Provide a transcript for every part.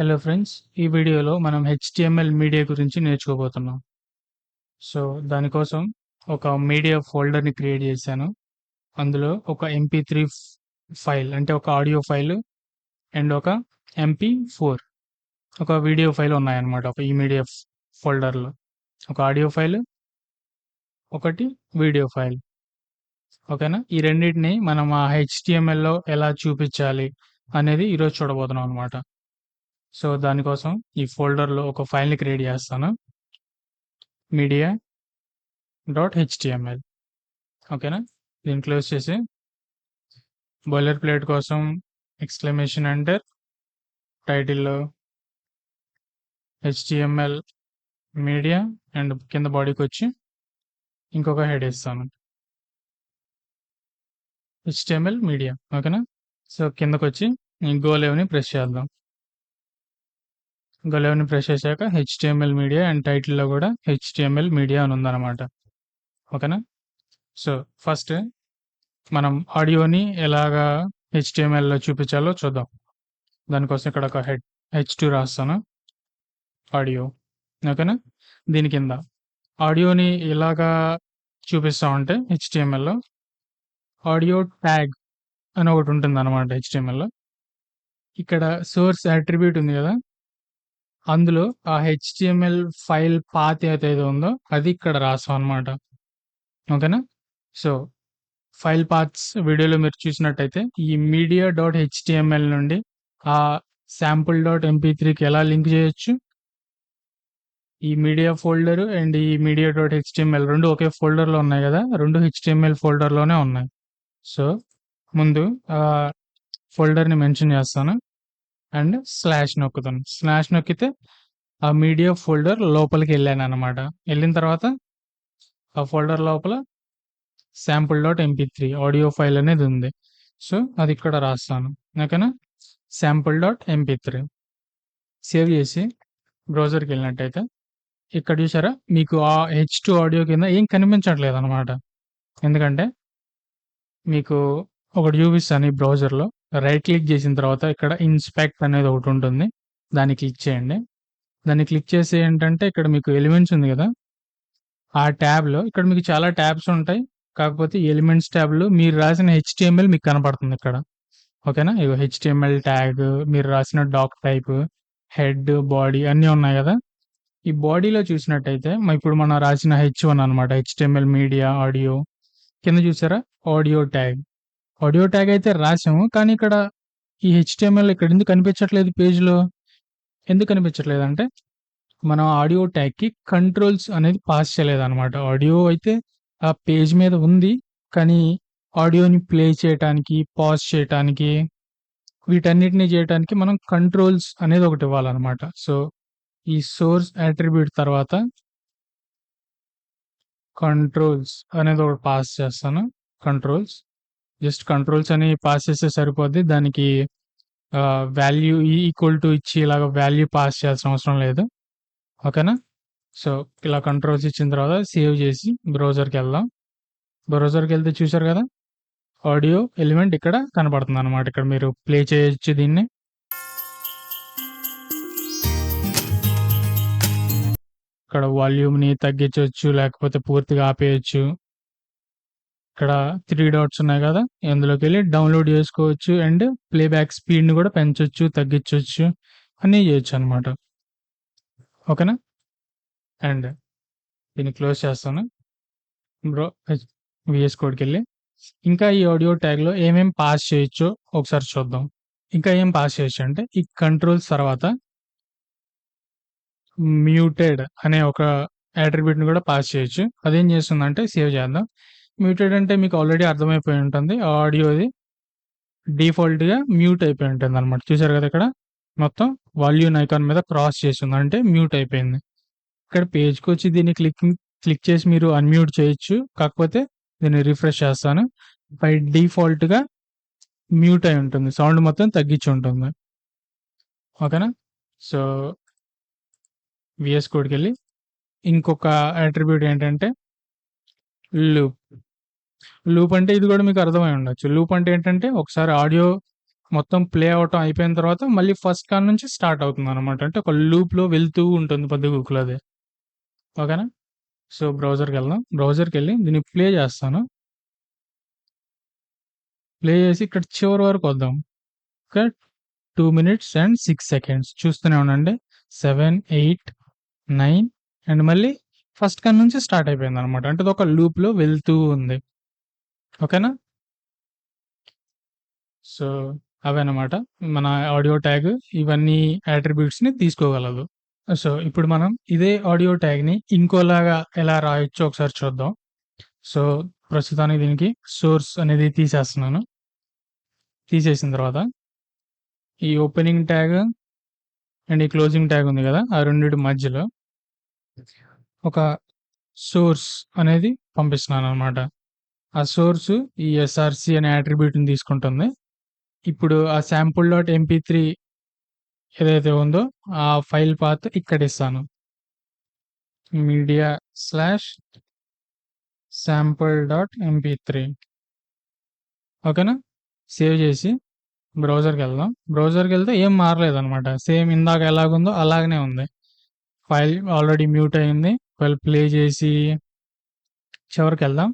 Hello friends, ఈ వీడియోలో మనం హెచ్టిఎంఎల్ మీడియా గురించి నేర్చుకోబోతున్నాం. సో దానికోసం ఒక మీడియా ఫోల్డర్ని క్రియేట్ చేశాను. అందులో ఒక MP3 ఫైల్ అంటే ఒక ఆడియో ఫైల్ అండ్ ఒక MP4 ఒక వీడియో ఫైల్ ఉన్నాయన్నమాట. ఒక ఈ మీడియా ఫోల్డర్లో ఒక ఆడియో ఫైల్, ఒకటి వీడియో ఫైల్. ఓకేనా, ఈ రెండింటిని మనం ఆ హెచ్టిఎంఎల్లో ఎలా చూపించాలి అనేది ఈరోజు చూడబోతున్నాం అనమాట. సో దానికోసం ఈ ఫోల్డర్లో ఒక ఫైల్ని క్రియేట్ చేస్తాను, media.html. ఓకేనా, దీన్ని క్లోజ్ చేసి బాయిలర్ ప్లేట్ కోసం ఎక్స్క్లమేషన్ అండర్ టైటిల్లో HTML మీడియా అండ్ కింద బాడీకి వచ్చి ఇంకొక హెడ్ ఇస్తాను, HTML మీడియా. ఓకేనా, సో కిందకు వచ్చి గో లెవెల్ని ప్రెస్ చేద్దాం. గో లెవెల్ని ప్రెస్ చేశాక HTML మీడియా అండ్ టైటిల్లో కూడా HTML మీడియా అని ఉందన్నమాట. ఓకేనా, సో ఫస్ట్ మనం ఆడియోని ఎలాగా HTMLలో చూపించాలో చూద్దాం. దానికోసం ఇక్కడ ఒక H2 రాస్తాను, ఆడియో. ఓకేనా, దీని కింద ఆడియోని ఎలాగా చూపిస్తామంటే HTMLలో ఆడియో ట్యాగ్ అని ఒకటి ఉంటుంది అనమాట. HTMLలో ఇక్కడ సోర్స్ అట్రిబ్యూట్ ఉంది కదా, అందులో ఆ HTML ఫైల్ పాత్ ఏదైతే ఉందో అది ఇక్కడ రాస్తాం అనమాట. ఓకేనా, సో ఫైల్ పాత్స్ వీడియోలో మీరు చూసినట్టయితే ఈ media.html నుండి ఆ sample.mp3కి ఎలా లింక్ చేయొచ్చు. ఈ మీడియా ఫోల్డర్ అండ్ ఈ media.html రెండు ఒకే ఫోల్డర్లో ఉన్నాయి కదా, రెండు HTML ఫోల్డర్లోనే ఉన్నాయి. సో ముందు ఆ ఫోల్డర్ని మెన్షన్ చేస్తాను అండ్ స్లాష్ నొక్కుతాను. స్లాష్ నొక్కితే ఆ మీడియా ఫోల్డర్ లోపలికి వెళ్ళాను అనమాట. వెళ్ళిన తర్వాత ఆ ఫోల్డర్ లోపల sample.mp3 ఆడియో ఫైల్ అనేది ఉంది. సో అది ఇక్కడ రాస్తాను. ఓకేనా, sample.mp3 సేవ్ చేసి బ్రౌజర్కి వెళ్ళినట్టయితే ఇక్కడ చూసారా, మీకు ఆ H2 ఆడియో కింద ఏం కనిపించట్లేదు అనమాట. ఎందుకంటే మీకు ఒకటి చూపిస్తాను. ఈ బ్రౌజర్లో రైట్ క్లిక్ చేసిన తర్వాత ఇక్కడ ఇన్స్పెక్ట్ అనేది ఒకటి ఉంటుంది, దాన్ని క్లిక్ చేయండి. దాన్ని క్లిక్ చేసి ఏంటంటే ఇక్కడ మీకు ఎలిమెంట్స్ ఉంది కదా, ఆ ట్యాబ్లో ఇక్కడ మీకు చాలా ట్యాబ్స్ ఉంటాయి. కాకపోతే ఎలిమెంట్స్ ట్యాబ్లో మీరు రాసిన HTML మీకు కనపడుతుంది ఇక్కడ. ఓకేనా, ఇగో HTML ట్యాగ్, మీరు రాసిన డాక్ టైప్, హెడ్, బాడీ అన్నీ ఉన్నాయి కదా. ఈ బాడీలో చూసినట్టయితే ఇప్పుడు మనం రాసిన H1 అనమాట, HTML మీడియా ఆడియో. కింద చూసారా ఆడియో ట్యాగ్. ఆడియో ట్యాగ్ అయితే రాసాము, కానీ ఇక్కడ ఈ HTML ఇక్కడ ఎందుకు కనిపించట్లేదు పేజ్లో? ఎందుకు కనిపించట్లేదు అంటే మనం ఆడియో ట్యాగ్కి కంట్రోల్స్ అనేది పాస్ చేయలేదన్నమాట. ఆడియో అయితే ఆ పేజ్ మీద ఉంది, కానీ ఆడియోని ప్లే చేయటానికి, పాజ్ చేయటానికి, వీటన్నిటిని చేయటానికి మనం కంట్రోల్స్ అనేది ఒకటి ఇవ్వాలన్నమాట. సో ఈ సోర్స్ అట్రిబ్యూట్ తర్వాత కంట్రోల్స్ అనేది ఒకటి పాస్ చేస్తాను. కంట్రోల్స్, జస్ట్ కంట్రోల్స్ అని పాస్ చేస్తే సరిపోద్ది. దానికి వాల్యూ ఈక్వల్ టు ఇచ్చి ఇలాగ వాల్యూ పాస్ చేయాల్సిన అవసరం లేదు. ఓకేనా, సో ఇలా కంట్రోల్స్ ఇచ్చిన తర్వాత సేవ్ చేసి బ్రౌజర్కి వెళ్దాం. బ్రౌజర్కి వెళ్తే చూసారు కదా, ఆడియో ఎలిమెంట్ ఇక్కడ కనపడుతుంది అనమాట. ఇక్కడ మీరు ప్లే చేయొచ్చు దీన్ని. ఇక్కడ వాల్యూమ్ని తగ్గించవచ్చు, లేకపోతే పూర్తిగా ఆపేయచ్చు. ఇక్కడ 3 డాట్స్ ఉన్నాయి కదా, అందులోకి వెళ్ళి డౌన్లోడ్ చేసుకోవచ్చు అండ్ ప్లేబ్యాక్ స్పీడ్ని కూడా పెంచవచ్చు, తగ్గించవచ్చు, అన్నీ చేయొచ్చు అనమాట. ఓకేనా, అండ్ దీన్ని క్లోజ్ చేస్తాను. VS కోడ్కి వెళ్ళి ఇంకా ఈ ఆడియో ట్యాగ్లో ఏమేం పాస్ చేయొచ్చో ఒకసారి చూద్దాం. ఇంకా ఏం పాస్ చేయొచ్చు అంటే ఈ కంట్రోల్స్ తర్వాత మ్యూటెడ్ అనే ఒక అట్రిబ్యూట్ని కూడా పాస్ చేయొచ్చు. అదేం చేస్తుందంటే, సేవ్ చేద్దాం. మ్యూటెడ్ అంటే మీకు ఆల్రెడీ అర్థమైపోయి ఉంటుంది, ఆడియోది డిఫాల్ట్గా మ్యూట్ అయిపోయి ఉంటుంది అనమాట. చూసారు కదా, ఇక్కడ మొత్తం వాల్యూమ్ ఐకాన్ మీద క్రాస్ చేస్తుంది, అంటే మ్యూట్ అయిపోయింది. ఇక్కడ పేజ్కి వచ్చి దీన్ని క్లిక్ చేసి మీరు అన్మ్యూట్ చేయొచ్చు, కాకపోతే దీన్ని రిఫ్రెష్ చేస్తాను. బై డిఫాల్ట్గా మ్యూట్ అయి ఉంటుంది, సౌండ్ మొత్తం తగ్గించి ఉంటుంది. ఓకేనా, సో VS కోడ్కి వెళ్ళి ఇంకొక అట్రిబ్యూట్ ఏంటంటే లూప్. లూప్ అంటే ఇది కూడా మీకు అర్థమై ఉండొచ్చు. లూప్ అంటే ఏంటంటే ఒకసారి ఆడియో మొత్తం ప్లే అవ్వటం అయిపోయిన తర్వాత మళ్ళీ ఫస్ట్ కాడ నుంచి స్టార్ట్ అవుతుందనమాట. అంటే ఒక లూప్‌లో వెళ్తూ ఉంటుంది పొద్దుగూకులు అది. ఓకేనా? సో, బ్రౌజర్‌కెళ్దాం. బ్రౌజర్‌కెళ్ళి దీన్ని ప్లే చేస్తాను. ప్లే చేసి ఇక్కడ చివరి వరకొద్దాం. ఓకే. 2 మినిట్స్ అండ్ 6 సెకండ్స్ చూస్తూనే ఉండండి. 7, 8, 9 అండ్ మళ్ళీ ఫస్ట్ కాడ నుంచి స్టార్ట్ అయిపోయిందనమాట. అంటే అదొక లూప్‌లో వెళ్తూ ఉంది. ఓకేనా? సో, అవన్నమాట. మన ఆడియో ట్యాగ్ ఇవన్నీ అట్రిబ్యూట్స్‌ని తీసుకోగలదు. సో, ఇప్పుడు మనం ఇదే ఆడియో ట్యాగ్‌ని ఇంకోలాగా ఎలా రాయొచ్చో ఒకసారి చూద్దాం. సో, ప్రస్తుతానికి దీనికి సోర్స్ అనేది తీసేస్తున్నాను. తీసేసిన తర్వాత ఈ ఓపెనింగ్ ట్యాగ్ అండ్ ఈ క్లోజింగ్ ట్యాగ్ ఉంది గదా! ఆ రెండిటి మధ్యలో ఒక సోర్స్ అనేది పంపిస్తున్నాననమాట. ఆ సోర్సు ఈ ఎస్ఆర్‌సి అనే అట్రిబ్యూట్‌ని తీసుకుంటుంది. ఇప్పుడు ఆ శాంపుల్ డాట్ ఎంపీ3 ఏదైతే ఉందో ఆ ఫైల్ పాత్ ఇక్కడిస్తాను. Media slash sample dot MP three ఓకేనా? సేవ్ చేసి బ్రౌజర్‌కెళ్దాం. బ్రౌజర్‌కెళ్తే ఏం మారలేదనమాట. సేమ్ ఇందాక ఎలాగుందో అలాగనే ఉంది. ఫైల్ ఆల్రెడీ మ్యూట్ అయింది. ఒకవేళ ప్లే చేసి చివరికెళ్దాం.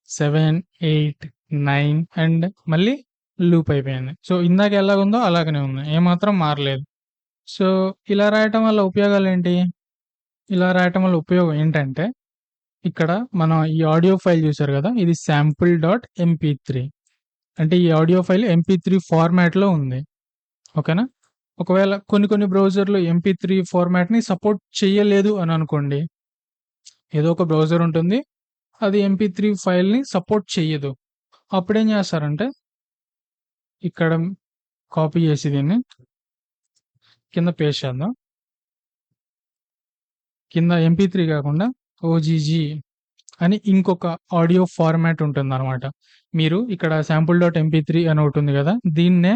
7, 8, 9 అండ్ మళ్ళీ లూప్ అయిపోయింది. సో, ఇందాక ఎలాగుందో అలాగనే ఉంది. ఏమాత్రం మారలేదు. సో, ఇలా రాయటం వల్ల ఉపయోగాలేంటి? ఇలా రాయటం వల్ల ఉపయోగం ఏంటంటే, ఇక్కడ మనం ఈ ఆడియో ఫైల్ చూసారు గదా! ఇది శాంపుల్ డాట్ ఎంపీ3 అంటే ఈ ఆడియో ఫైల్ ఎంపీ3 ఫార్మాట్‌లో ఉంది. ఓకేనా? ఒకవేళ కొన్ని బ్రౌజర్‌లు ఎంపీ3 ఫార్మాట్‌ని సపోర్ట్ చెయ్యలేదు అని అనుకోండి. ఏదో ఒక బ్రౌజర్ ఉంటుంది. అది ఎంపీ3 ఫైల్‌ని సపోర్ట్ చెయ్యదు. అప్పుడేం చేస్తారంటే, ఇక్కడ కాపీ చేసి దీన్ని కింద పేస్ట్ చేద్దాం. కింద ఎంపీ3 కాకుండా ఓజీజీ అని ఇంకొక ఆడియో ఫార్మాట్ ఉంటుందనమాట. మీరు ఇక్కడ శాంపుల్ డాట్ ఎంపీ3 అని ఒకటుంది గదా! దీన్నే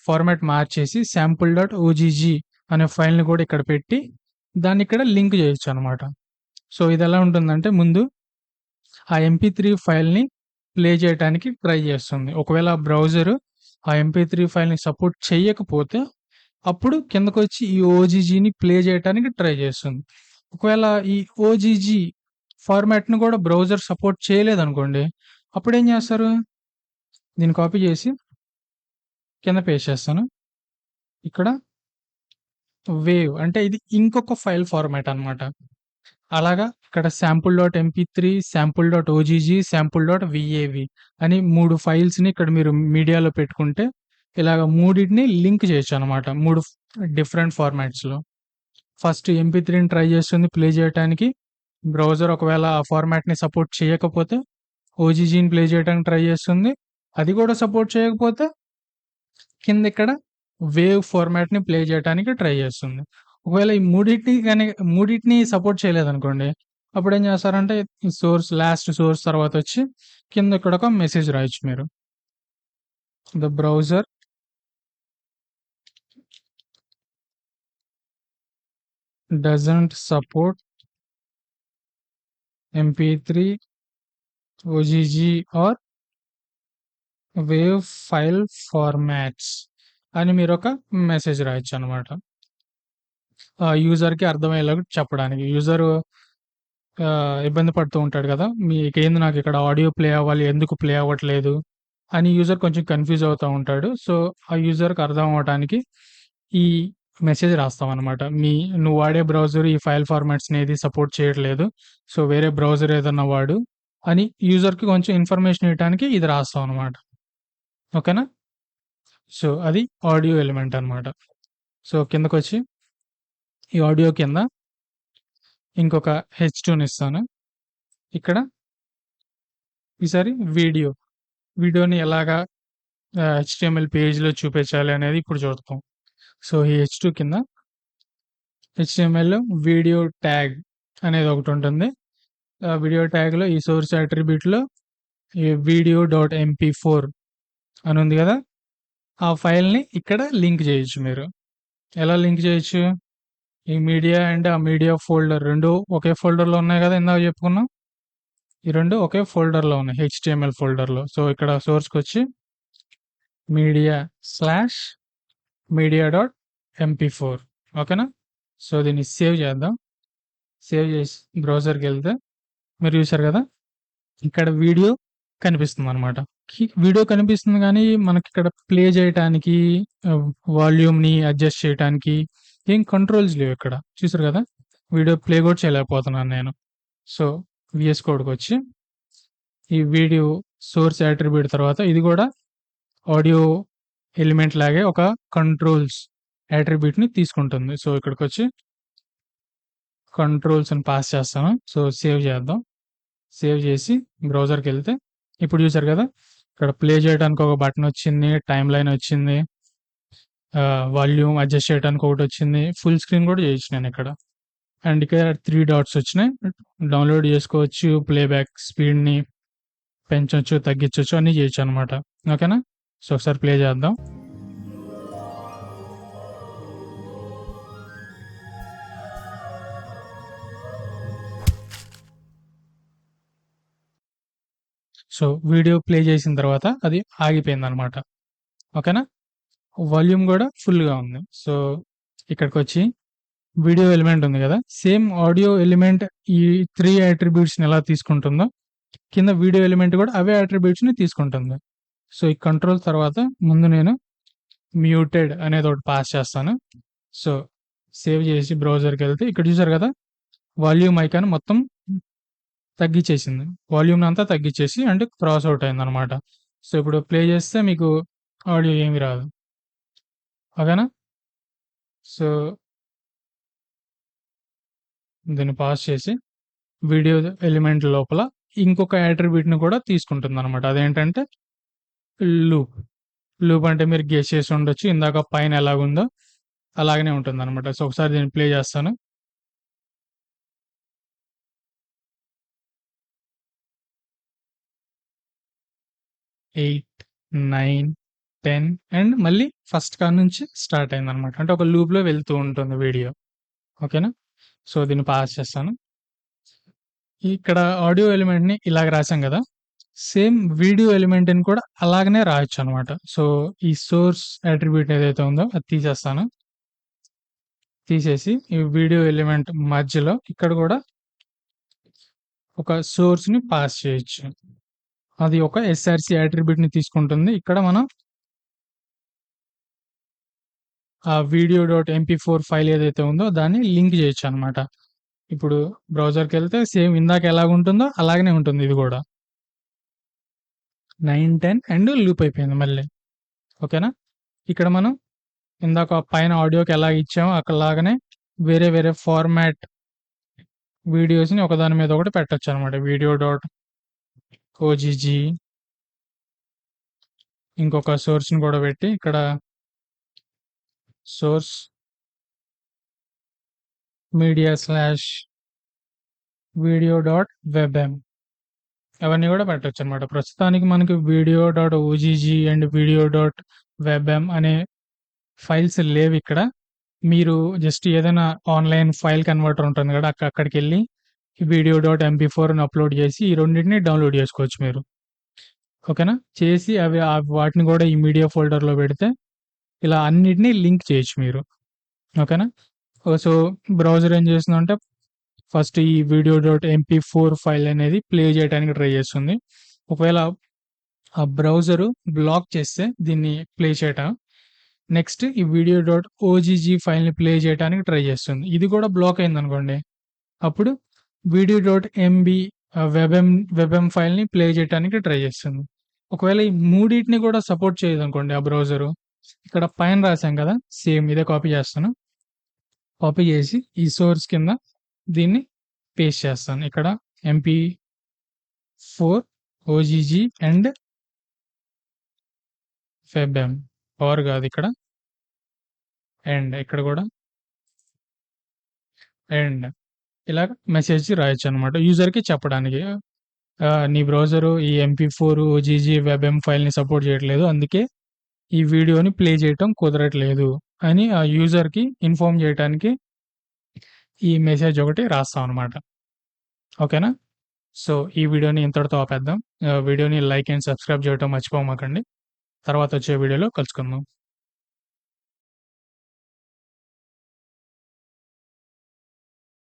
ఫార్మాట్ మార్చేసి శాంపుల్ డాట్ ఓజీజీ అనే ఫైల్‌ని కూడా ఇక్కడ పెట్టి దాన్నిక్కడ లింక్ చేయొచ్చనమాట. సో, ఇదెలా ఉంటుందంటే ముందు ఆ ఎంపీ3 ఫైల్‌ని ప్లే చేయటానికి ట్రై చేస్తుంది. ఒకవేళ ఆ బ్రౌజరు ఆ ఎంపీ3 ఫైల్‌ని సపోర్ట్ చెయ్యకపోతే అప్పుడు కిందకొచ్చి ఈ ఓజీజీని ప్లే చేయటానికి ట్రై చేస్తుంది. ఒకవేళ ఈ ఓజీజీ ఫార్మాట్‌ని కూడా బ్రౌజర్ సపోర్ట్ చేయలేదనుకోండి, అప్పుడేం చేస్తారు? దీన్ని కాపీ చేసి కింద పేస్ట్ చేస్తాను. ఇక్కడ వేవ్ అంటే ఇది ఇంకొక ఫైల్ ఫార్మాట్ అన్నమాట. అలాగా ఇక్కడ sample dot MP three, sample dot OGG, sample dot VAV అని 3 ఫైల్స్‌ని ఇక్కడ మీరు మీడియాలో పెట్టుకుంటే ఇలాగ మూడిటిని లింక్ చేయొచ్చనమాట. 3 డిఫరెంట్ ఫార్మాట్స్‌లో. ఫస్ట్ ఎంపీ3ని ట్రై చేస్తుంది ప్లే చేయటానికి. బ్రౌజర్ ఒకవేళ ఆ ఫార్మాట్‌ని సపోర్ట్ చేయకపోతే ఓజీజీని ప్లే చేయడానికి ట్రై చేస్తుంది. అది కూడా సపోర్ట్ చేయకపోతే కిందిక్కడ వేవ్ ఫార్మాట్‌ని ప్లే చేయటానికి ట్రై చేస్తుంది. ఒకవేళ ఈ మూడిటిని సపోర్ట్ చేయలేదనుకోండి, అప్పుడేం చేస్తారంటే ఈ లాస్ట్ సోర్స్ తర్వాతొచ్చి కింద ఇక్కడ ఒక మెసేజ్ రాయొచ్చు మీరు. The browser doesn't support MP three, OGG or wave file formats అని మీరొక మెసేజ్ రాయొచ్చనమాట. యూజర్‌కి అర్థమయ్యేలాగా చెప్పడానికి. యూజరు ఇబ్బంది పడుతూ ఉంటాడు గదా! మీకేంది నాకిక్కడ ఆడియో ప్లే అవ్వాలి, ఎందుకు ప్లే అవ్వట్లేదు అని యూజర్ కొంచెం కన్‌ఫ్యూజ్ అవుతా ఉంటాడు. సో, ఆ యూజర్‌కి అర్థం అవ్వటానికి ఈ మెసేజ్ రాస్తామనమాట. నువ్వు వాడే బ్రౌజర్ ఈ ఫైల్ ఫార్మాట్స్‌ని ఏది సపోర్ట్ చేయట్లేదు. సో, వేరే బ్రౌజర్ ఏదన్నా వాడు అని యూజర్‌కి కొంచెం ఇన్ఫర్మేషన్ ఇయటానికి ఇది రాస్తామనమాట. ఓకేనా? సో, అది ఆడియో ఎలిమెంట్ అనమాట. సో, కిందకొచ్చి ఈ ఆడియో కింద ఇంకొక హెచ్2నిస్తాను. ఇక్కడ ఈసారి వీడియోని ఎలాగా హెచ్‌టీఎంఎల్ పేజ్‌లో చూపించాలి అనేది ఇప్పుడు చూద్దాం. సో, ఈ హెచ్2 కింద హెచ్‌టీఎంఎల్‌లో వీడియో ట్యాగ్ అనేది ఒకటుంటుంది. వీడియో ట్యాగ్‌లో ఈ సోర్స్ అట్రిబ్యూట్‌లో ఈ వీడియో డాట్ ఎంపీ4 అని ఉంది గదా! ఆ ఫైల్‌ని ఇక్కడ లింక్ చేయొచ్చు మీరు. ఎలా లింక్ చేయొచ్చు? ఈ మీడియా అండ్ ఆ మీడియా ఫోల్డర్ 2 ఒకే ఫోల్డర్‌లో ఉన్నాయి గదా! ఇందాక చెప్పుకున్నాం. ఈ 2 ఒకే ఫోల్డర్‌లో ఉన్నాయి. హెచ్‌టీఎంఎల్ ఫోల్డర్‌లో. సో, ఇక్కడ సోర్స్‌కొచ్చి media/media.mp4 ఓకేనా. సో దీన్ని సేవ్ చేద్దాం. సేవ్ చేసి బ్రౌజర్కి వెళ్తే మీరు చూసారు కదా, ఇక్కడ వీడియో కనిపిస్తుందనమాట. వీడియో కనిపిస్తుంది కానీ మనకి ఇక్కడ ప్లే చేయటానికి, వాల్యూమ్ని అడ్జస్ట్ చేయడానికి ఏం కంట్రోల్స్ లేవు ఇక్కడ. చూసారు కదా, వీడియో ప్లే కూడా చేయలేకపోతున్నాను నేను. సో విఎస్ కోడ్కి వచ్చి ఈ వీడియో సోర్స్ యాట్రిబ్యూట్ తర్వాత ఇది కూడా ఆడియో ఎలిమెంట్ లాగే ఒక కంట్రోల్స్ యాట్రిబ్యూట్ని తీసుకుంటుంది. సో ఇక్కడికి వచ్చి కంట్రోల్స్ అని పాస్ చేస్తాను. సో సేవ్ చేద్దాం. సేవ్ చేసి బ్రౌజర్కి వెళ్తే ఇప్పుడు చూసారు కదా, ఇక్కడ ప్లే చేయడానికి ఒక బటన్ వచ్చింది, టైమ్ లైన్ వచ్చింది, వాల్యూమ్ అడ్జస్ట్ చేయడానికి ఒకటి వచ్చింది, ఫుల్ స్క్రీన్ కూడా చేయొచ్చు నేను ఇక్కడ. అండ్ ఇక్కడ 3 డాట్స్ వచ్చినాయి. డౌన్లోడ్ చేసుకోవచ్చు, ప్లేబ్యాక్ స్పీడ్ని పెంచవచ్చు, తగ్గించవచ్చు, అన్నీ చేయొచ్చు అనమాట. ఓకేనా. సో ఒకసారి ప్లే చేద్దాం. సో వీడియో ప్లే చేసిన తర్వాత అది ఆగిపోయింది అనమాట. ఓకేనా. వాల్యూమ్ కూడా ఫుల్గా ఉంది. సో ఇక్కడికి వచ్చి వీడియో ఎలిమెంట్ ఉంది కదా, సేమ్ ఆడియో ఎలిమెంట్ ఈ 3 అట్రిబ్యూట్స్ని ఎలా తీసుకుంటుందో కింద వీడియో ఎలిమెంట్ కూడా అవే అట్రిబ్యూట్స్ని తీసుకుంటుంది. సో ఈ కంట్రోల్ తర్వాత ముందు నేను మ్యూటెడ్ అనేది ఒకటి పాస్ చేస్తాను. సో సేవ్ చేసి బ్రౌజర్కి వెళ్తే ఇక్కడ చూసారు కదా, వాల్యూమ్ ఐకాన్ మొత్తం తగ్గించేసింది. వాల్యూమ్ అంతా తగ్గించేసి అంటే క్రాస్ అవుట్ అయింది అనమాట. సో ఇప్పుడు ప్లే చేస్తే మీకు ఆడియో ఏమి రాదు. ఓకేనా. సో దీన్ని పాస్ చేసి వీడియో ఎలిమెంట్ లోపల ఇంకొక అట్రిబ్యూట్ని కూడా తీసుకుంటుంది అనమాట. అదేంటంటే లూప్. లూప్ అంటే మీరు గెస్ చేసి ఉండొచ్చు, ఇందాక పైన ఎలాగుందో అలాగనే ఉంటుంది అనమాట. సో ఒకసారి దీన్ని ప్లే చేస్తాను. ఎయిట్, 9, 10 అండ్ మళ్ళీ ఫస్ట్ కాడ నుంచి స్టార్ట్ అయింది అనమాట. అంటే ఒక లూప్లో వెళ్తూ ఉంటుంది వీడియో. ఓకేనా. సో దీన్ని పాస్ చేస్తాను. ఇక్కడ ఆడియో ఎలిమెంట్ని ఇలాగ రాసాం కదా, సేమ్ వీడియో ఎలిమెంట్ని కూడా అలాగనే రాయొచ్చు అనమాట. సో ఈ సోర్స్ అట్రిబ్యూట్ ఏదైతే ఉందో అది తీసేస్తాను. తీసేసి ఈ వీడియో ఎలిమెంట్ మధ్యలో ఇక్కడ కూడా ఒక సోర్స్ని పాస్ చేయొచ్చు. అది ఒక ఎస్ఆర్సి అట్రిబ్యూట్ని తీసుకుంటుంది. ఇక్కడ మనం ఆ video.mp4 ఫైల్ ఏదైతే ఉందో దాన్ని లింక్ చేయొచ్చు అనమాట. ఇప్పుడు బ్రౌజర్కి వెళ్తే సేమ్ ఇందాక ఎలాగుంటుందో అలాగనే ఉంటుంది ఇది కూడా. 9, 10 అండ్ లూప్ అయిపోయింది మళ్ళీ. ఓకేనా. ఇక్కడ మనం ఇందాక పైన ఆడియోకి ఎలా ఇచ్చామో అక్కడలాగానే వేరే వేరే ఫార్మాట్ వీడియోస్ని ఒకదాని మీద ఒకటి పెట్టచ్చు అనమాట. video.ogg ఇంకొక సోర్స్ని కూడా పెట్టి ఇక్కడ సోర్స్ media/video.webm అవన్నీ కూడా పెట్టచ్చు అనమాట. ప్రస్తుతానికి మనకి video.ogg అండ్ video.webm అనే ఫైల్స్ లేవు ఇక్కడ. మీరు జస్ట్ ఏదైనా ఆన్లైన్ ఫైల్ కన్వర్టర్ ఉంటుంది కదా, అక్కడికి వెళ్ళి video.mp4 అప్లోడ్ చేసి ఈ రెండింటిని డౌన్లోడ్ చేసుకోవచ్చు మీరు. ఓకేనా. చేసి అవి వాటిని కూడా ఈ మీడియా ఫోల్డర్లో పెడితే ఇలా అన్నిటినీ లింక్ చేయొచ్చు మీరు. ఓకేనా. సో బ్రౌజర్ ఏం చేస్తుందంటే ఫస్ట్ ఈ video.mp4 ఫైల్ అనేది ప్లే చేయడానికి ట్రై చేస్తుంది. ఒకవేళ ఆ బ్రౌజరు బ్లాక్ చేస్తే దీన్ని ప్లే చేయటం, నెక్స్ట్ ఈ video.ogg ఫైల్ని ప్లే చేయడానికి ట్రై చేస్తుంది. ఇది కూడా బ్లాక్ అయింది అనుకోండి, అప్పుడు video.mb webm ఫైల్ని ప్లే చేయడానికి ట్రై చేస్తుంది. ఒకవేళ ఈ మూడింటిని కూడా సపోర్ట్ చేయదు అనుకోండి ఆ బ్రౌజరు, ఇక్కడ పైన రాసాం కదా సేమ్ ఇదే కాపీ చేస్తాను. కాపీ చేసి ఈ సోర్స్ కింద దీన్ని పేస్ట్ చేస్తాను. ఇక్కడ mp4 ogg and webm power కాదు ఇక్కడ, అండ్ ఇక్కడ కూడా అండ్ ఇలా మెసేజ్ రాయొచ్చు అనమాట యూజర్కి చెప్పడానికి. నీ బ్రౌజరు ఈ mp4 ogg webm ఫైల్ని సపోర్ట్ చేయట్లేదు, అందుకే ఈ వీడియోని ప్లే చేయటం కుదరట్లేదు అని ఆ యూజర్కి ఇన్ఫార్మ్ చేయడానికి ఈ మెసేజ్ ఒకటి రాస్తాం అనమాట. ఓకేనా. సో ఈ వీడియోని ఇంతటితో ఆపేద్దాం. వీడియోని లైక్ అండ్ సబ్స్క్రైబ్ చేయటం మర్చిపోమాకండి. తర్వాత వచ్చే వీడియోలో కలుసుకుందాం.